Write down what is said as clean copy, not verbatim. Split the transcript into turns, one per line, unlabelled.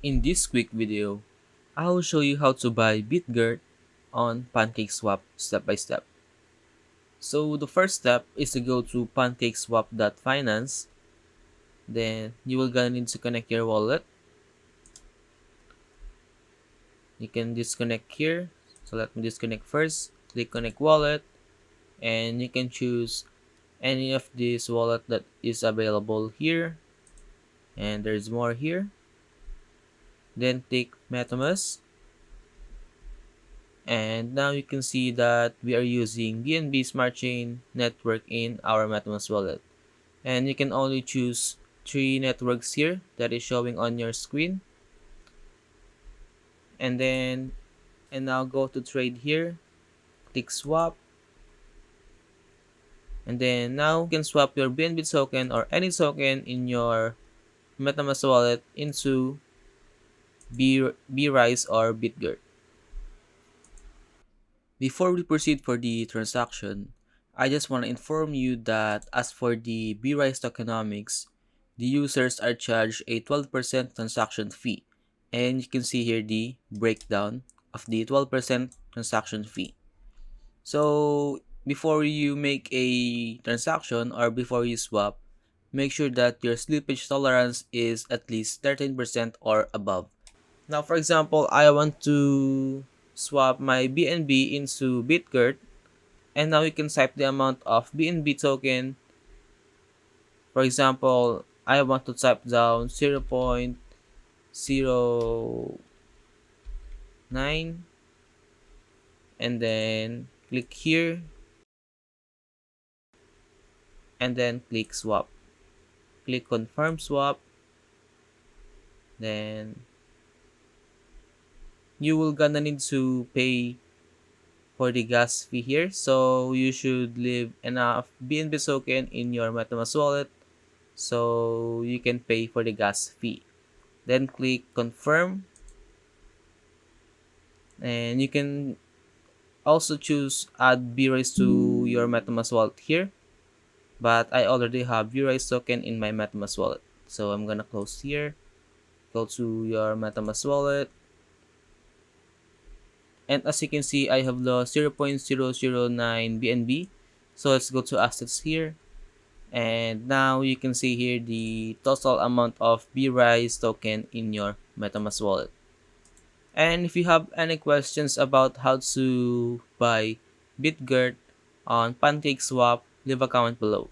In this quick video, I will show you how to buy BitGERT on Pancakeswap step by step. So the first step is to go to pancakeswap.finance. Then you will gonna need to connect your wallet. You can disconnect here. So let me disconnect first. Click connect wallet and you can choose any of this wallet that is available here. And there's more here. Then click MetaMask. And now you can see that we are using BNB Smart Chain network in our MetaMask wallet. And you can only choose 3 networks here that is showing on your screen. And now go to trade here, click swap. And then now you can swap your BNB token or any token in your MetaMask wallet into BRISE or BitGERT. Before we proceed for the transaction, I just want to inform you that as for the BRISE tokenomics, the users are charged a 12% transaction fee. And you can see here the breakdown of the 12% transaction fee. So before you make a transaction or before you swap, make sure that your slippage tolerance is at least 13% or above. Now, for example, I want to swap my BNB into BitGERT, and now you can type the amount of BNB token. For example, I want to type down 0.09 and then click here and then click swap. Click confirm swap. Then you will gonna need to pay for the gas fee here, so you should leave enough BNB token in your MetaMask wallet so you can pay for the gas fee. Then click confirm, and you can also choose add BRISE to your MetaMask wallet here, but I already have BRISE token in my MetaMask wallet, so I'm gonna close here. Go to your MetaMask wallet. And as you can see, I have lost 0.009 BNB. So let's go to assets here. And now you can see here the total amount of BRISE token in your MetaMask wallet. And if you have any questions about how to buy BitGERT on Pancakeswap, leave a comment below.